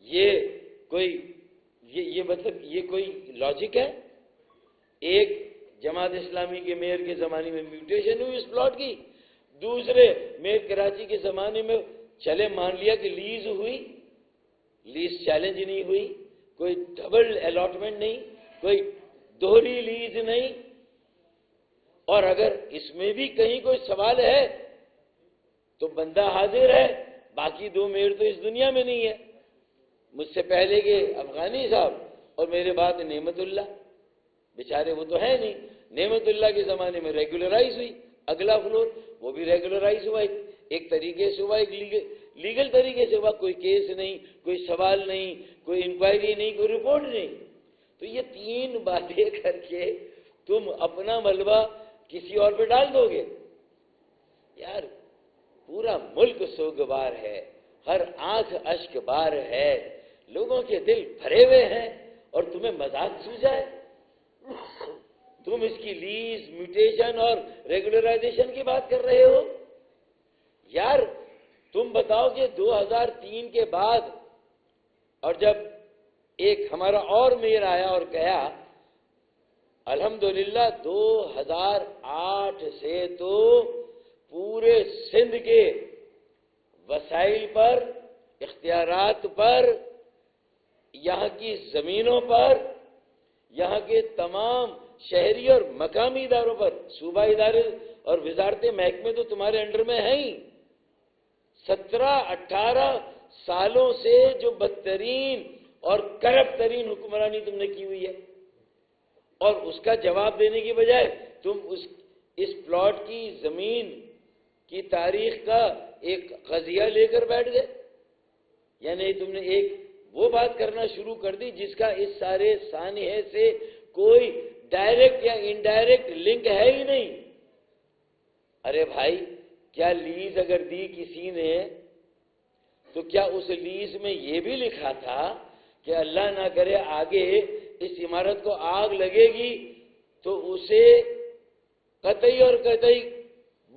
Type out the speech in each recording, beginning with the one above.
یہ مطلب یہ کوئی لاجک ہے؟ ایک جماعت اسلامی کے میئر کے زمانے میں میوٹیشن ہوئی اس پلاٹ کی، دوسرے میئر کراچی کے زمانے میں چلے مان لیا کہ لیز ہوئی، لیز چیلنج نہیں ہوئی، کوئی ڈبل الاٹمنٹ نہیں، کوئی دوہری لیز نہیں، اور اگر اس میں بھی کہیں کوئی سوال ہے تو بندہ حاضر ہے، باقی دو میئر تو اس دنیا میں نہیں ہے، مجھ سے پہلے کے افغانی صاحب اور میرے بعد نعمت اللہ، بیچارے وہ تو ہے نہیں، نعمت اللہ کے زمانے میں ریگولرائز ہوئی، اگلا فلور وہ بھی ریگولرائز ہوا، ایک طریقے سے ہوا، ایک لیگل طریقے سے ہوا، کوئی کیس نہیں، کوئی سوال نہیں، کوئی انکوائری نہیں، کوئی رپورٹ نہیں۔ تو یہ تین باتیں کر کے تم اپنا ملبہ کسی اور پہ ڈال دو گے؟ یار پورا ملک سوگوار ہے، ہر آنکھ اشک بار ہے، لوگوں کے دل بھرے ہوئے ہیں، اور تمہیں مذاق سوجا ہے؟ تم اس کی لیز، میوٹیشن اور ریگولرائزیشن کی بات کر رہے ہو؟ یار تم بتاؤ کہ 2003 کے بعد، اور جب ایک ہمارا اور میئر آیا اور کہا الحمدللہ 2008 سے تو پورے سندھ کے وسائل پر، اختیارات پر، یہاں کی زمینوں پر، یہاں کے تمام شہری اور مقامی اداروں پر، صوبہ ادارے اور وزارتیں محکمے تو تمہارے انڈر میں ہیں ہی، 17-18 سالوں سے جو بدترین اور کرپٹ ترین حکمرانی تم نے کی ہوئی ہے، اور اس کا جواب دینے کی بجائے تم اس پلاٹ کی زمین کی تاریخ کا ایک قضیہ لے کر بیٹھ گئے، یعنی تم نے ایک وہ بات کرنا شروع کر دی جس کا اس سارے سانحے سے کوئی ڈائریکٹ یا انڈائریکٹ لنک ہے ہی نہیں۔ ارے بھائی کیا لیز اگر دی کسی نے تو کیا اس لیز میں یہ بھی لکھا تھا کہ اللہ نہ کرے آگے اس عمارت کو آگ لگے گی تو اسے قطعی اور قطعی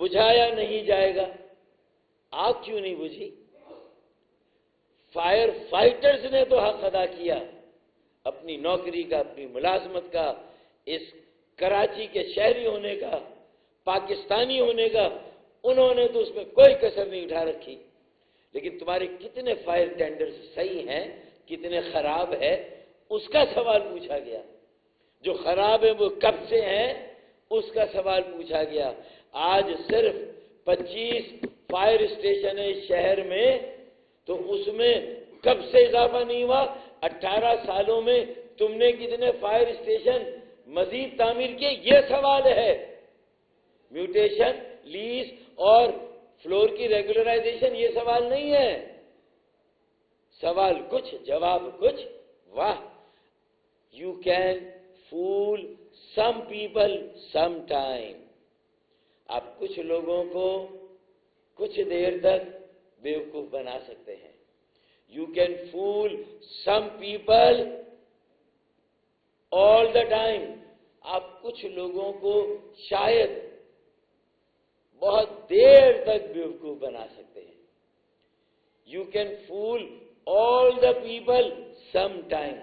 بجھایا نہیں جائے گا؟ آگ کیوں نہیں بجھی؟ فائر فائٹرز نے تو حق ادا کیا اپنی نوکری کا، اپنی ملازمت کا، اس کراچی کے شہری ہونے کا، پاکستانی ہونے کا، انہوں نے تو اس میں کوئی کسر نہیں اٹھا رکھی۔ لیکن تمہارے کتنے فائر ٹینڈرز صحیح ہیں، کتنے خراب ہے، اس کا سوال پوچھا گیا۔ جو خراب ہے وہ کب سے ہیں، اس کا سوال پوچھا گیا۔ آج صرف 25 فائر اسٹیشن ہے شہر میں، تو اس میں کب سے اضافہ نہیں ہوا؟ 18 سالوں میں تم نے کتنے فائر اسٹیشن مزید تعمیر کیے، یہ سوال ہے۔ میوٹیشن، لیز اور فلور کی ریگولرائزیشن یہ سوال نہیں ہے۔ سوال کچھ، جواب کچھ۔ واہ، you can fool some people some time. آپ کچھ لوگوں کو کچھ دیر تک بیوقوف بنا سکتے ہیں۔ You can fool some people all the time. آپ کچھ لوگوں کو شاید بہت دیر تک بیوقوف بنا سکتے ہیں۔ You can fool all the people some time.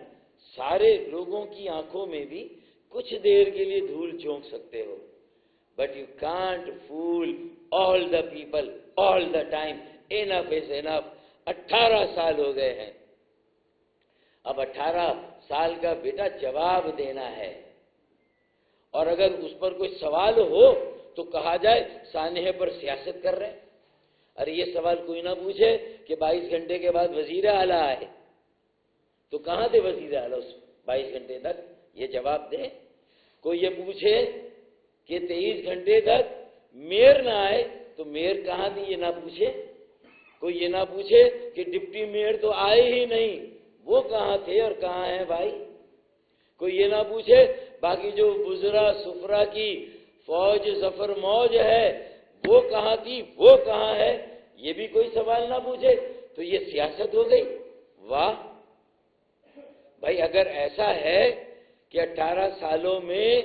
سارے لوگوں کی آنکھوں میں بھی کچھ دیر کے لیے دھول جھونک سکتے ہو، but you can't fool all the people all the time. Enough is enough. 18 سال ہو گئے ہیں، اب 18 سال کا بیٹا جواب دینا ہے، اور اگر اس پر کوئی سوال ہو تو کہا جائے سانحے پر سیاست کر رہے ہیں۔ ارے یہ سوال کوئی نہ پوچھے کہ 22 گھنٹے کے بعد وزیر اعلیٰ آئے، تو کہاں تھے وزیر اعلیٰ اس 22 گھنٹے تک؟ یہ جواب دیں۔ کوئی یہ پوچھے کہ 23 گھنٹے تک میئر نہ آئے تو میئر کہاں تھی، یہ نہ پوچھے۔ کوئی یہ نہ پوچھے کہ ڈپٹی میئر تو آئے ہی نہیں، وہ کہاں تھے اور کہاں ہیں بھائی۔ کوئی یہ نہ پوچھے باقی جو وزراء سفرا کی فوج ظفر موج ہے وہ کہاں تھی، وہ کہاں ہے، یہ بھی کوئی سوال نہ پوچھے، تو یہ سیاست ہو گئی۔ واہ بھائی، اگر ایسا ہے کہ 18 سالوں میں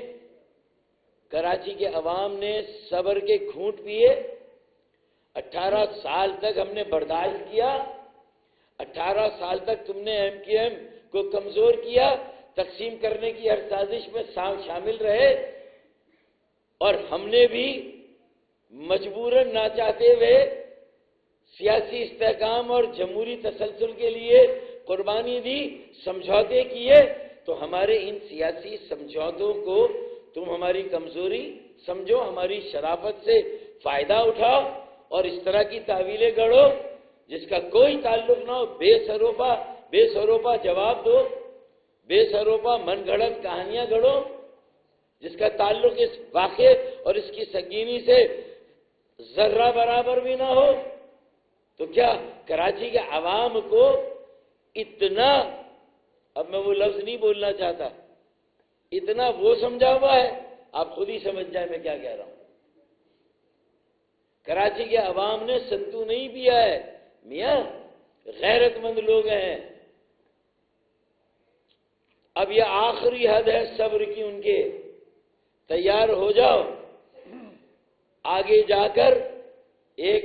کراچی کے عوام نے صبر کے گھونٹ پیے، 18 سال تک ہم نے برداشت کیا، 18 سال تک تم نے MQM کو کمزور کیا، تقسیم کرنے کی ہر سازش میں شامل رہے، اور ہم نے بھی مجبوراً نہ چاہتے ہوئے سیاسی استحکام اور جمہوری تسلسل کے لیے قربانی دی، سمجھوتے کیے، تو ہمارے ان سیاسی سمجھوتوں کو تم ہماری کمزوری سمجھو، ہماری شرافت سے فائدہ اٹھاؤ اور اس طرح کی تعویلیں گڑھو جس کا کوئی تعلق نہ ہو، بے سروپا جواب دو، بے سروپا من گھڑت کہانیاں گڑھو جس کا تعلق اس واقعے اور اس کی سنگینی سے ذرہ برابر بھی نہ ہو۔ تو کیا کراچی کے عوام کو اتنا، اب میں وہ لفظ نہیں بولنا چاہتا، اتنا وہ سمجھا ہوا ہے، آپ خود ہی سمجھ جائیں میں کیا کہہ رہا ہوں۔ کراچی کے عوام نے ستو نہیں پیا ہے میاں، غیرت مند لوگ ہیں۔ اب یہ آخری حد ہے صبر کی ان کے، تیار ہو جاؤ، آگے جا کر ایک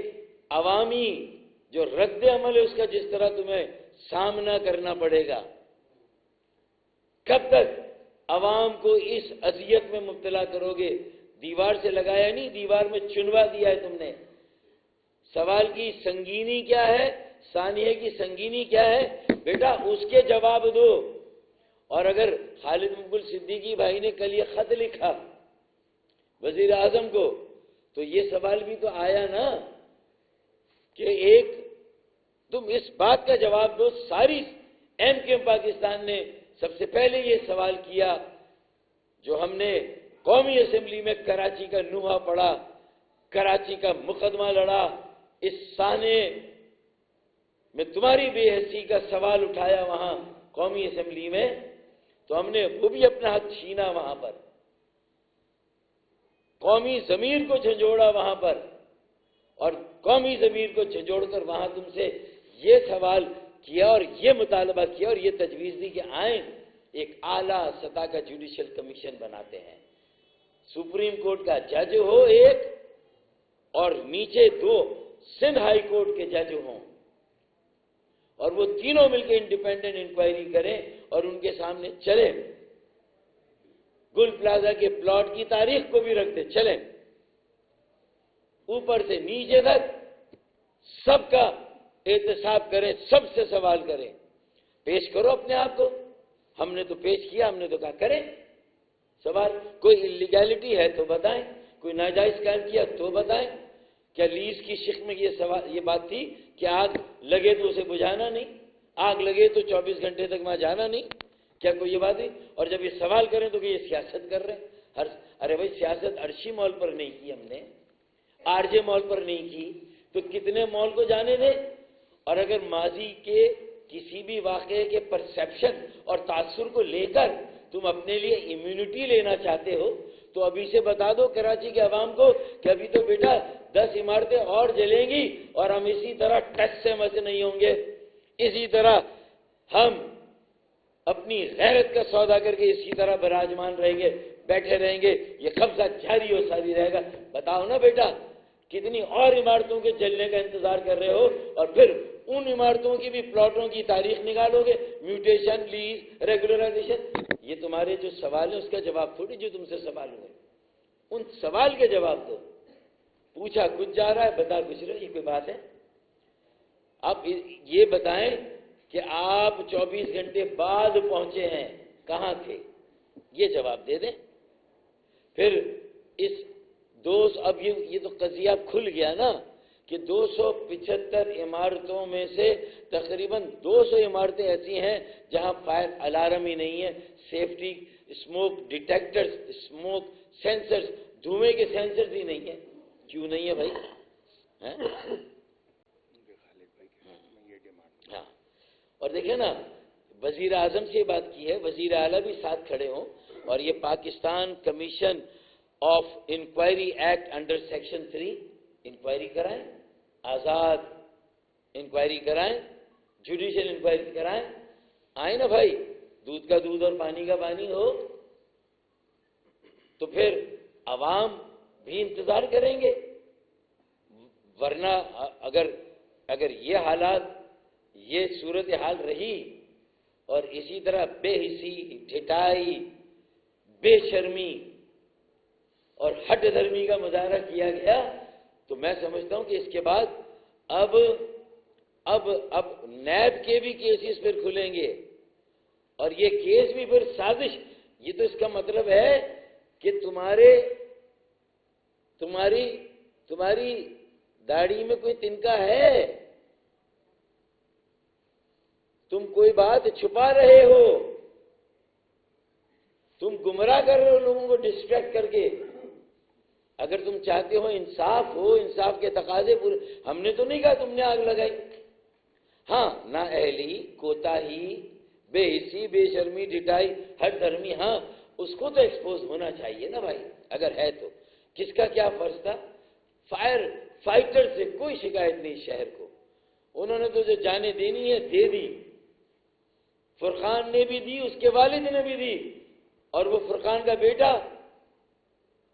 عوامی جو رد عمل ہے اس کا جس طرح تمہیں سامنا کرنا پڑے گا۔ کب تک عوام کو اس اذیت میں مبتلا کرو گے؟ دیوار سے لگایا نہیں، دیوار میں چنوا دیا ہے تم نے۔ سوال کی سنگینی کیا ہے، ثانیہ کی سنگینی کیا ہے بیٹا، اس کے جواب دو۔ اور اگر خالد مقبول صدیقی بھائی نے کل یہ خط لکھا وزیر اعظم کو، تو یہ سوال بھی تو آیا نا کہ ایک تم اس بات کا جواب دو۔ ساری MQM پاکستان نے سب سے پہلے یہ سوال کیا جو ہم نے قومی اسمبلی میں کراچی کا نوحہ پڑھا، کراچی کا مقدمہ لڑا، اس سانے میں تمہاری بے حیثی کا سوال اٹھایا وہاں قومی اسمبلی میں، تو ہم نے وہ بھی اپنا حق چھینا وہاں پر، قومی ضمیر کو جھنجھوڑا وہاں پر، اور قومی ضمیر کو جھنجھوڑ کر وہاں تم سے یہ سوال کیا اور یہ مطالبہ کیا اور یہ تجویز دی کہ آئیں ایک اعلیٰ سطح کا جوڈیشل کمیشن بناتے ہیں، سپریم کورٹ کا جج ہو ایک اور نیچے 2 سندھ ہائی کورٹ کے جج ہوں، اور وہ تینوں مل کے انڈیپینڈنٹ انکوائری کریں اور ان کے سامنے چلیں، گل پلازا کے پلاٹ کی تاریخ کو بھی رکھ دیں، چلیں اوپر سے نیچے تک سب کا احتساب کریں، سب سے سوال کریں، پیش کرو اپنے آپ کو۔ ہم نے تو پیش کیا، ہم نے تو کہا کریں سوال، کوئی اللیگیلٹی ہے تو بتائیں، کوئی ناجائز کام کیا تو بتائیں۔ کیا لیز کی شق میں یہ بات تھی کہ آگ لگے تو اسے بجھانا نہیں، آگ لگے تو 24 گھنٹے تک وہاں جانا نہیں؟ کیا کوئی یہ بات ہے؟ اور جب یہ سوال کریں تو کہ یہ سیاست کر رہے ہیں، ارے بھائی سیاست عرشی مال پر نہیں کی ہم نے، RJ مال پر نہیں کی، تو کتنے مال کو جانے دیں؟ اور اگر ماضی کے کسی بھی واقعے کے پرسیپشن اور تاثر کو لے کر تم اپنے لیے امیونٹی لینا چاہتے ہو تو ابھی سے بتا دو کراچی کے عوام کو کہ ابھی تو بیٹا 10 عمارتیں اور جلیں گی اور ہم اسی طرح ٹچ سے مس نہیں ہوں گے، اسی طرح ہم اپنی غیرت کا سودا کر کے اسی طرح براجمان رہیں گے، بیٹھے رہیں گے، یہ قبضہ جاری و ساری رہے گا۔ بتاؤ نا بیٹا کتنی اور عمارتوں کے جلنے کا انتظار کر رہے ہو، اور پھر ان عمارتوں کی بھی پلاٹوں کی تاریخ نکالو گے، میوٹیشن، لیز، ریگولرائزیشن۔ یہ تمہارے جو سوال ہیں اس کا جواب تھوڑی جو تم سے سوال ہوئے، ان سوال کے جواب دو۔ پوچھا کچھ جا رہا ہے، بتا کچھ رہے، یہ کوئی بات ہے؟ آپ یہ بتائیں کہ آپ 24 گھنٹے بعد پہنچے ہیں، کہاں تھے؟ یہ جواب دے دیں۔ پھر اس اب یہ تو قضیہ کھل گیا نا کہ 275 عمارتوں میں سے تقریباً 200 عمارتیں ایسی ہیں جہاں فائر الارم ہی نہیں ہے، safety smoke detectors, smoke censors, دھوئیں کے سینسرز ہی نہیں ہیں۔ کیوں نہیں ہے بھائی؟ ہاں، اور دیکھیں نا وزیر اعظم سے بات کی ہے، وزیر اعلیٰ بھی ساتھ کھڑے ہوں اور یہ Pakistan commission of inquiry act under section 3 inquiry کرائیں، آزاد انکوائری کرائیں، جوڈیشل انکوائری کرائیں، آئیں نا بھائی، دودھ کا دودھ اور پانی کا پانی ہو تو پھر عوام بھی انتظار کریں گے۔ ورنہ اگر یہ حالات یہ صورتحال رہی اور اسی طرح بے حسی، ڈھٹائی، بے شرمی اور ہٹ دھرمی کا مظاہرہ کیا گیا، تو میں سمجھتا ہوں کہ اس کے بعد اب نیب کے بھی کیسز پھر کھلیں گے، اور یہ کیس بھی پھر سازش. یہ تو اس کا مطلب ہے کہ تمہاری داڑھی میں کوئی تنکا ہے، تم کوئی بات چھپا رہے ہو، تم گمراہ کر رہے ہو لوگوں کو ڈسٹریکٹ کر کے. اگر تم چاہتے ہو انصاف کے تقاضے پورے، ہم نے تو نہیں کہا تم نے آگ لگائی. ہاں، نااہلی، کوتاہی، بے حسی، بے شرمی، ڈھٹائی، ہٹ دھرمی، ہاں اس کو تو ایکسپوز ہونا چاہیے نا بھائی. اگر ہے تو کس کا کیا فرض تھا؟ فائٹر سے کوئی شکایت نہیں شہر کو، انہوں نے تو جو جانیں دینی ہے دے دی. فرقان نے بھی دی، اس کے والد نے بھی دی، اور وہ فرقان کا بیٹا.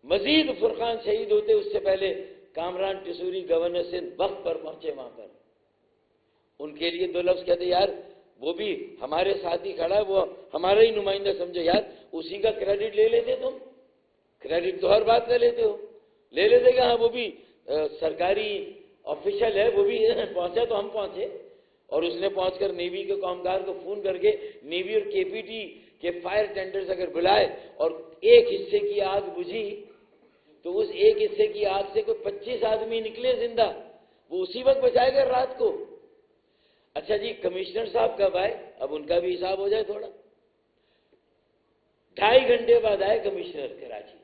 مزید فرقان شہید ہوتے اس سے پہلے کامران ٹسوری گورنر سندھ وقت پر پہنچے وہاں پر. ان کے لیے دو لفظ کہتے یار وہ بھی ہمارے ساتھ ہی کھڑا ہے، وہ ہمارا ہی نمائندہ سمجھو یار، اسی کا کریڈٹ لے لیتے تم. کریڈٹ تو ہر بات کا لیتے ہو، لے لیتے کہ ہاں وہ بھی سرکاری آفیشل ہے، وہ بھی پہنچا تو ہم پہنچے. اور اس نے پہنچ کر نیوی کے کامگار کو فون کر کے نیوی اور کے پی ٹی کے فائر ٹینڈرز اگر بلائے اور ایک حصے کی آگ بجھی تو اس ایک حصے کی آگ سے کوئی 25 آدمی نکلے زندہ، وہ اسی وقت بچائے گا رات کو. اچھا جی، کمشنر صاحب کب آئے؟ اب ان کا بھی حساب ہو جائے تھوڑا. 2.5 گھنٹے بعد آئے کمشنر کراچی،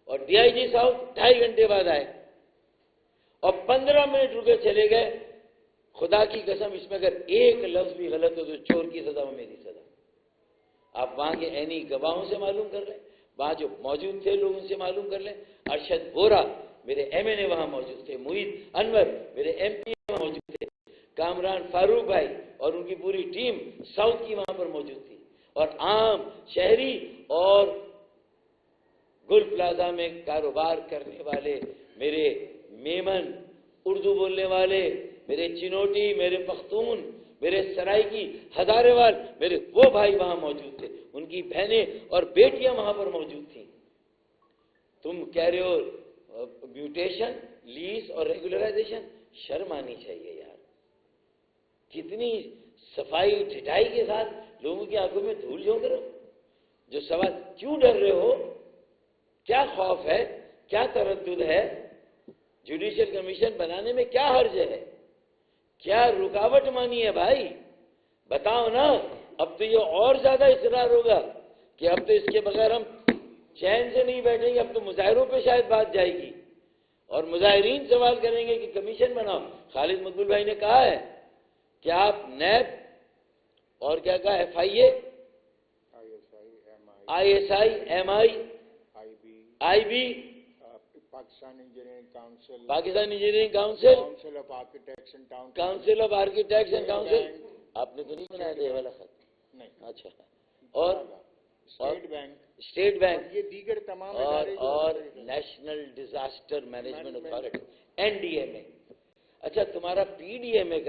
اور ڈی آئی جی صاحب 2.5 گھنٹے بعد آئے، اور 15 منٹ رکے چلے گئے. خدا کی قسم اس میں اگر ایک لفظ بھی غلط ہو تو چور کی سزا میں میری سزا. آپ وہاں کے عینی گواہوں سے معلوم کر لیں، وہاں جو موجود تھے لوگ ان سے معلوم کر لیں. ارشد بورا میرے ایم این اے وہاں موجود تھے، محیط انور میرے ایم پی وہاں موجود تھے، کامران فاروق بھائی اور ان کی پوری ٹیم ساؤتھ کی وہاں پر موجود تھی، اور عام شہری اور گل پلازا میں کاروبار کرنے والے میرے میمن، اردو بولنے والے میرے چنوٹی، میرے پختون، میرے سرائکی، ہزارے وال، میرے وہ بھائی وہاں موجود تھے، ان کی بہنیں اور بیٹیاں وہاں پر موجود تھیں. تم کہہ رہے ہو میوٹیشن، لیز اور ریگولرائزیشن، شرم آنی چاہیے یار. کتنی صفائی ڈھٹائی کے ساتھ لوگوں کی آنکھوں میں دھول جھونک رہے ہو. جو سوال کیوں ڈر رہے ہو، کیا خوف ہے، کیا تردد ہے؟ جوڈیشل کمیشن بنانے میں کیا حرج ہے؟ کیا رکاوٹ مانی ہے بھائی؟ بتاؤ نا. اب تو یہ اور زیادہ اصرار ہوگا کہ اب تو اس کے بغیر ہم چین سے نہیں بیٹھیں گے. اب تو مظاہروں پہ شاید بات جائے گی اور مظاہرین سوال کریں گے کہ کمیشن بناؤ. خالد مقبول بھائی نے کہا ہے کہ آپ نیب اور کیا کہا، F I A, I S I, M I B, Pakistan engineering council, council of architects and town, council of architects and council. آپ نے تو نہیں بنایا تھا یہ والا خط؟ نہیں. اچھا. اور اسٹیٹ بینک، یہ دیگر تمام اور national disaster management authority, N D M A. اچھا، تمہارا پی ڈی ایم اے